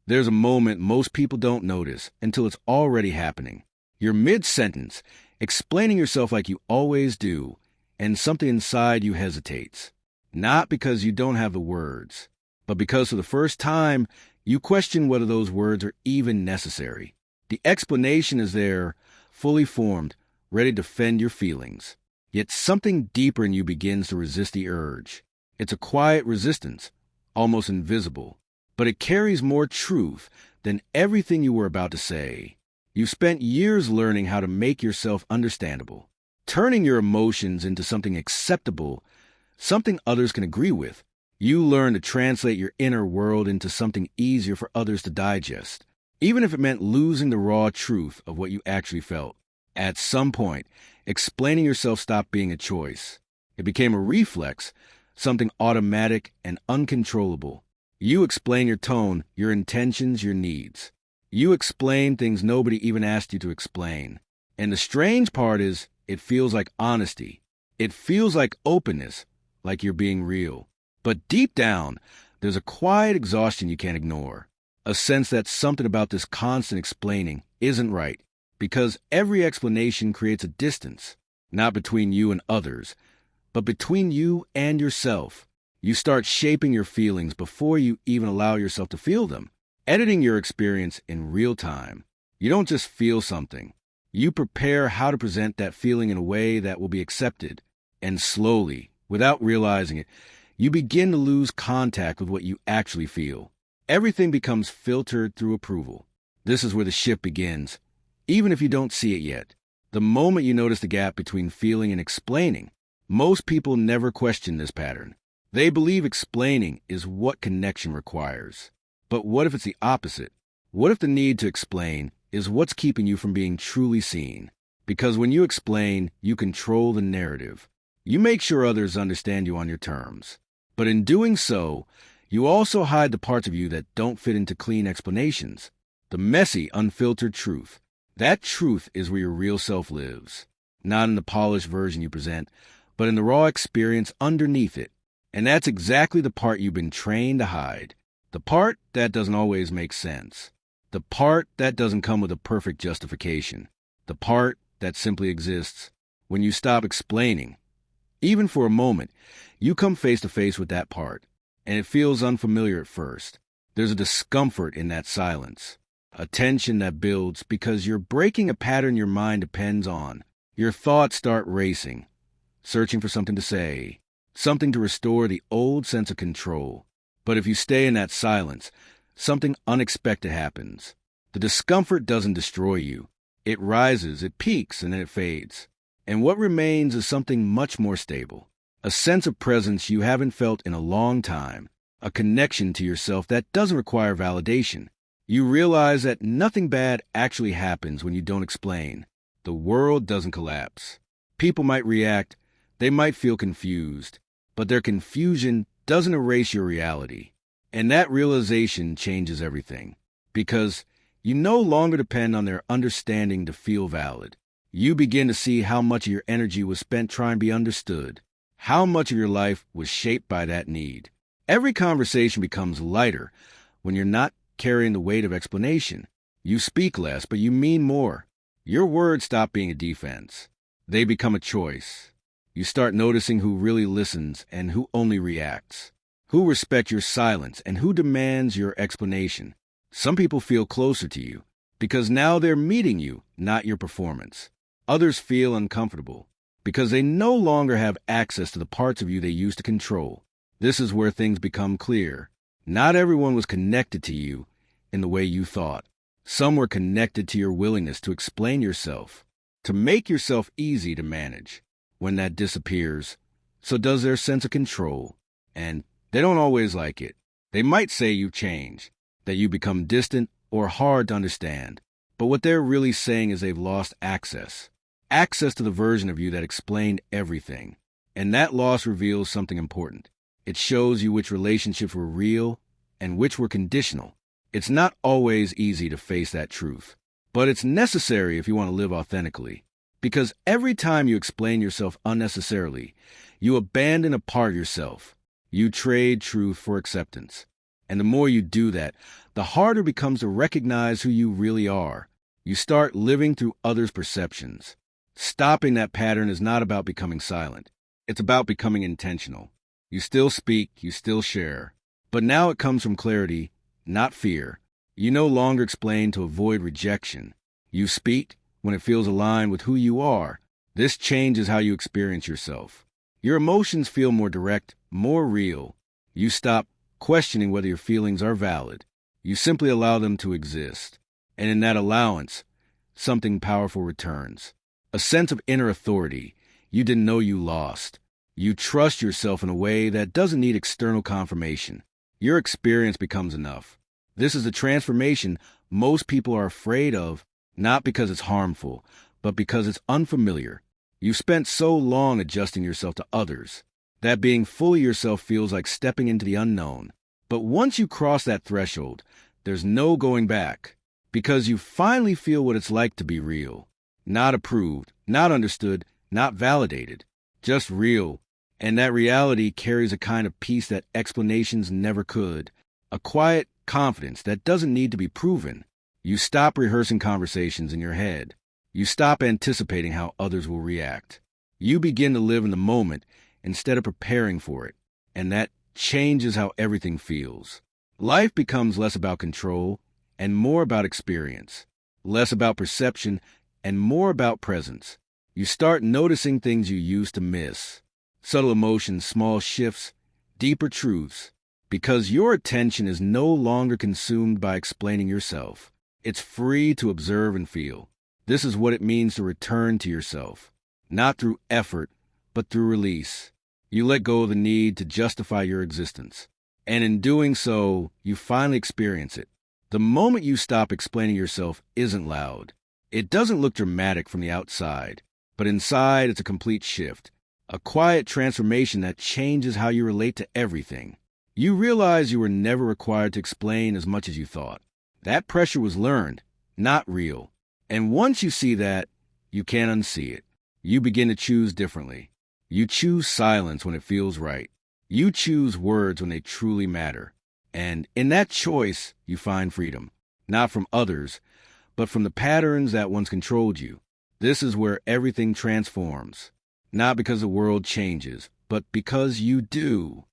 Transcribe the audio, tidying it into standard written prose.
There's a moment most people don't notice until it's already happening. You're mid-sentence, explaining yourself like you always do, and something inside you hesitates. Not because you don't have the words, but because for the first time, you question whether those words are even necessary. The explanation is there, fully formed, ready to defend your feelings. Yet something deeper in you begins to resist the urge. It's a quiet resistance, almost invisible, but it carries more truth than everything you were about to say. You've spent years learning how to make yourself understandable, turning your emotions into something acceptable, something others can agree with. You learn to translate your inner world into something easier for others to digest, even if it meant losing the raw truth of what you actually felt. At some point, explaining yourself stopped being a choice. It became a reflex, something automatic and uncontrollable. You explain your tone, your intentions, your needs. You explain things nobody even asked you to explain. And the strange part is, it feels like honesty. It feels like openness, like you're being real. But deep down, there's a quiet exhaustion you can't ignore. A sense that something about this constant explaining isn't right, because every explanation creates a distance, not between you and others, but between you and yourself. You start shaping your feelings before you even allow yourself to feel them, editing your experience in real time. You don't just feel something. You prepare how to present that feeling in a way that will be accepted. And slowly, without realizing it, you begin to lose contact with what you actually feel. Everything becomes filtered through approval. This is where the shift begins, even if you don't see it yet. The moment you notice the gap between feeling and explaining, most people never question this pattern. They believe explaining is what connection requires. But what if it's the opposite? What if the need to explain is what's keeping you from being truly seen? Because when you explain, you control the narrative. You make sure others understand you on your terms. But in doing so, you also hide the parts of you that don't fit into clean explanations. The messy, unfiltered truth. That truth is where your real self lives. Not in the polished version you present, but in the raw experience underneath it. And that's exactly the part you've been trained to hide. The part that doesn't always make sense. The part that doesn't come with a perfect justification. The part that simply exists. When you stop explaining, even for a moment, you come face to face with that part. And it feels unfamiliar at first. There's a discomfort in that silence. A tension that builds because you're breaking a pattern your mind depends on. Your thoughts start racing, searching for something to say, something to restore the old sense of control. But if you stay in that silence, something unexpected happens. The discomfort doesn't destroy you. It rises, it peaks, and then it fades. And what remains is something much more stable. A sense of presence you haven't felt in a long time. A connection to yourself that doesn't require validation. You realize that nothing bad actually happens when you don't explain. The world doesn't collapse. People might react. They might feel confused. But their confusion doesn't erase your reality. And that realization changes everything. Because you no longer depend on their understanding to feel valid. You begin to see how much of your energy was spent trying to be understood. How much of your life was shaped by that need. Every conversation becomes lighter when you're not carrying the weight of explanation. You speak less, but you mean more. Your words stop being a defense. They become a choice. You start noticing who really listens and who only reacts. Who respects your silence and who demands your explanation. Some people feel closer to you because now they're meeting you, not your performance. Others feel uncomfortable because they no longer have access to the parts of you they used to control. This is where things become clear. Not everyone was connected to you in the way you thought. Some were connected to your willingness to explain yourself, to make yourself easy to manage. When that disappears, so does their sense of control. And they don't always like it. They might say you've changed, that you become distant or hard to understand. But what they're really saying is they've lost access. Access to the version of you that explained everything. And that loss reveals something important. It shows you which relationships were real and which were conditional. It's not always easy to face that truth, but it's necessary if you want to live authentically. Because every time you explain yourself unnecessarily, you abandon a part of yourself. You trade truth for acceptance. And the more you do that, the harder it becomes to recognize who you really are. You start living through others' perceptions. Stopping that pattern is not about becoming silent. It's about becoming intentional. You still speak, you still share. But now it comes from clarity, not fear. You no longer explain to avoid rejection. You speak when it feels aligned with who you are. This changes how you experience yourself. Your emotions feel more direct, more real. You stop questioning whether your feelings are valid. You simply allow them to exist. And in that allowance, something powerful returns. A sense of inner authority you didn't know you lost. You trust yourself in a way that doesn't need external confirmation. Your experience becomes enough. This is a transformation most people are afraid of, not because it's harmful, but because it's unfamiliar. You've spent so long adjusting yourself to others that being fully yourself feels like stepping into the unknown. But once you cross that threshold, there's no going back, because you finally feel what it's like to be real. Not approved, not understood, not validated, just real. And that reality carries a kind of peace that explanations never could. A quiet confidence that doesn't need to be proven. You stop rehearsing conversations in your head. You stop anticipating how others will react. You begin to live in the moment instead of preparing for it. And that changes how everything feels. Life becomes less about control and more about experience. Less about perception and more about presence. You start noticing things you used to miss. Subtle emotions, small shifts, deeper truths. Because your attention is no longer consumed by explaining yourself. It's free to observe and feel. This is what it means to return to yourself. Not through effort, but through release. You let go of the need to justify your existence. And in doing so, you finally experience it. The moment you stop explaining yourself isn't loud. It doesn't look dramatic from the outside. But inside, it's a complete shift. A quiet transformation that changes how you relate to everything. You realize you were never required to explain as much as you thought. That pressure was learned, not real. And once you see that, you can't unsee it. You begin to choose differently. You choose silence when it feels right. You choose words when they truly matter. And in that choice, you find freedom. Not from others, but from the patterns that once controlled you. This is where everything transforms. Not because the world changes, but because you do.